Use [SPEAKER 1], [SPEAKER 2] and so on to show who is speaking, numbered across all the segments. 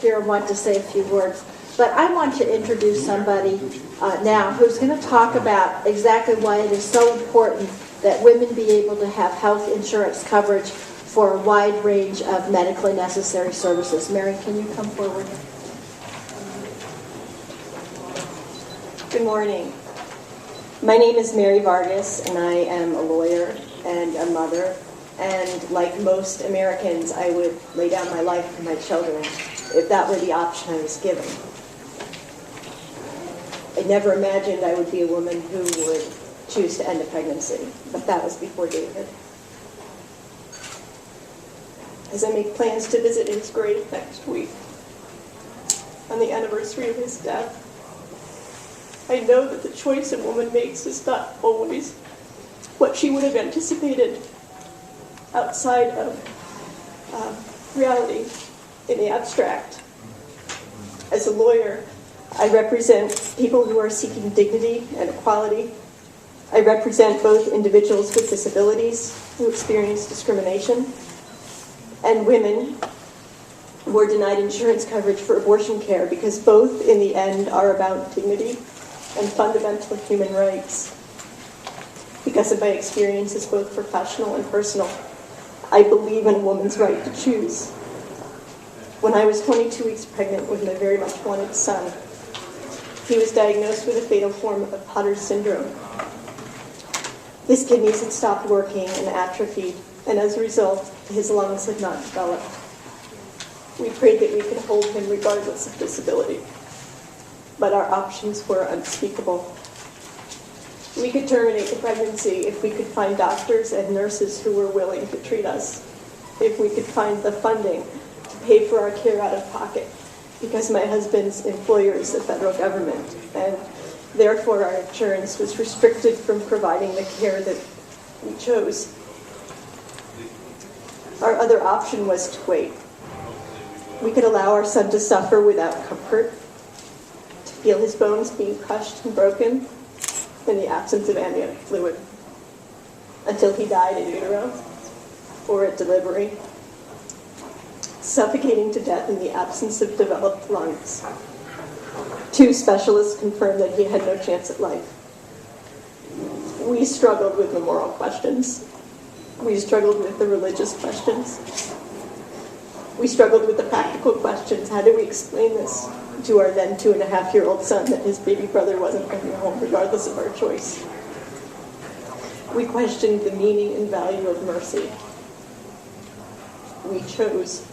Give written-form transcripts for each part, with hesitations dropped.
[SPEAKER 1] here and want to say a few words. But I want to introduce somebody now who's going to talk about exactly why it is so important that women be able to have health insurance coverage for a wide range of medically necessary services. Mary, can you come forward?
[SPEAKER 2] Good morning. My name is Mary Vargas, and I am a lawyer and a mother. And like most Americans, I would lay down my life for my children if that were the option I was given. I never imagined I would be a woman who would choose to end a pregnancy, but that was before David. As I make plans to visit his grave next week, on the anniversary of his death, I know that the choice a woman makes is not always what she would have anticipated outside of reality in the abstract. As a lawyer, I represent people who are seeking dignity and equality. I represent both individuals with disabilities who experience discrimination and women who are denied insurance coverage for abortion care, because both in the end are about dignity and fundamental human rights. Because of my experiences, both professional and personal, I believe in a woman's right to choose. When I was 22 weeks pregnant with my very much wanted son, he was diagnosed with a fatal form of Potter's syndrome. His kidneys had stopped working and atrophied, and as a result, his lungs had not developed. We prayed that we could hold him regardless of disability, but our options were unspeakable. We could terminate the pregnancy if we could find doctors and nurses who were willing to treat us, if we could find the funding to pay for our care out of pocket, because my husband's employer is the federal government, and therefore our insurance was restricted from providing the care that we chose. Our other option was to wait. We could allow our son to suffer without comfort, to feel his bones being crushed and broken, in the absence of amniotic fluid, until he died in utero or at delivery, suffocating to death in the absence of developed lungs. 2 specialists confirmed that he had no chance at life. We struggled with the moral questions. We struggled with the religious questions. We struggled with the practical questions. How do we explain this to our then 2.5-year-old son that his baby brother wasn't coming home regardless of our choice? We questioned the meaning and value of mercy. We chose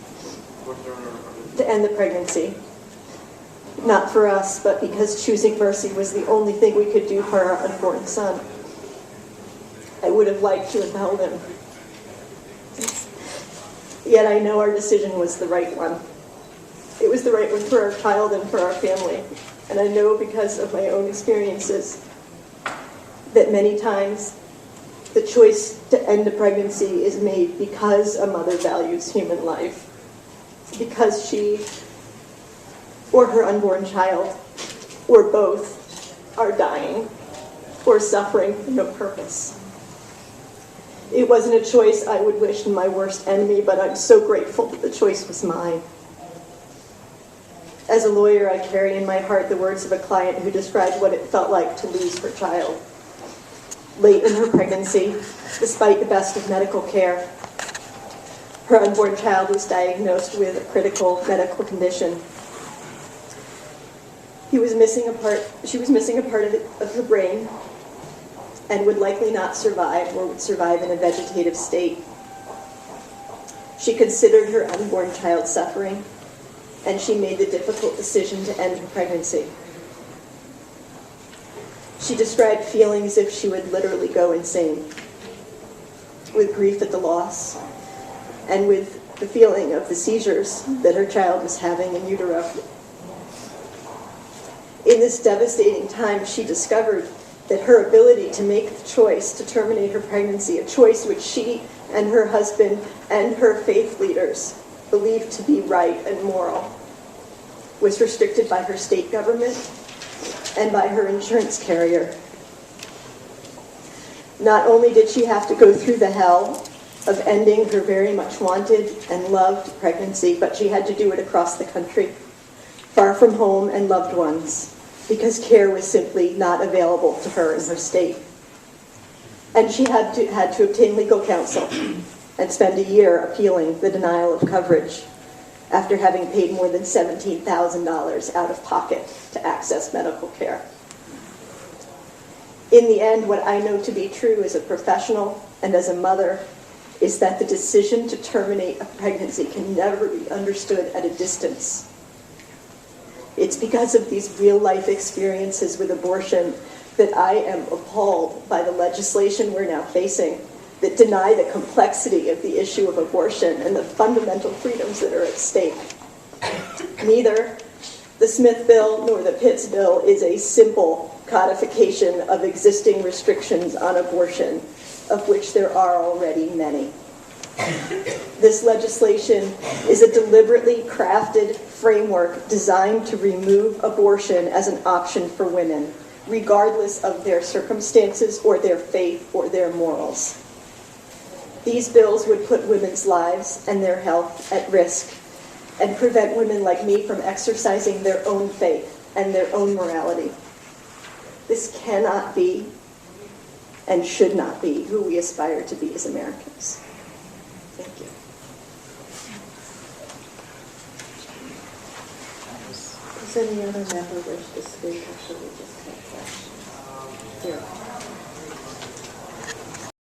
[SPEAKER 2] to end the pregnancy, not for us, but because choosing mercy was the only thing we could do for our unborn son. I would have liked to have held him. Yet I know our decision was the right one. It was the right one for our child and for our family. And I know because of my own experiences that many times the choice to end a pregnancy is made because a mother values human life, because she or her unborn child or both are dying or suffering for no purpose. It wasn't a choice I would wish in my worst enemy, but I'm so grateful that the choice was mine. As a lawyer, I carry in my heart the words of a client who described what it felt like to lose her child. Late in her pregnancy, despite the best of medical care, her unborn child was diagnosed with a critical medical condition. She was missing a part of her brain, and would likely not survive, or would survive in a vegetative state. She considered her unborn child suffering, and she made the difficult decision to end her pregnancy. She described feeling as if she would literally go insane, with grief at the loss, and with the feeling of the seizures that her child was having in utero. In this devastating time, she discovered that her ability to make the choice to terminate her pregnancy, a choice which she and her husband and her faith leaders believed to be right and moral, was restricted by her state government and by her insurance carrier. Not only did she have to go through the hell of ending her very much wanted and loved pregnancy, but she had to do it across the country, far from home and loved ones, because care was simply not available to her in her state. And she had to obtain legal counsel and spend a year appealing the denial of coverage after having paid more than $17,000 out of pocket to access medical care. In the end, what I know to be true as a professional and as a mother is that the decision to terminate a pregnancy can never be understood at a distance. It's because of these real-life experiences with abortion that I am appalled by the legislation we're now facing that deny the complexity of the issue of abortion and the fundamental freedoms that are at stake. Neither the Smith bill nor the Pitts bill is a simple codification of existing restrictions on abortion, of which there are already many. This legislation is a deliberately crafted framework designed to remove abortion as an option for women, regardless of their circumstances or their faith or their morals. These bills would put women's lives and their health at risk and prevent women like me from exercising their own faith and their own morality. This cannot be and should not be who we aspire to be as Americans. Thank you.
[SPEAKER 1] Does any other member wish to speak, or should we just take questions? Here.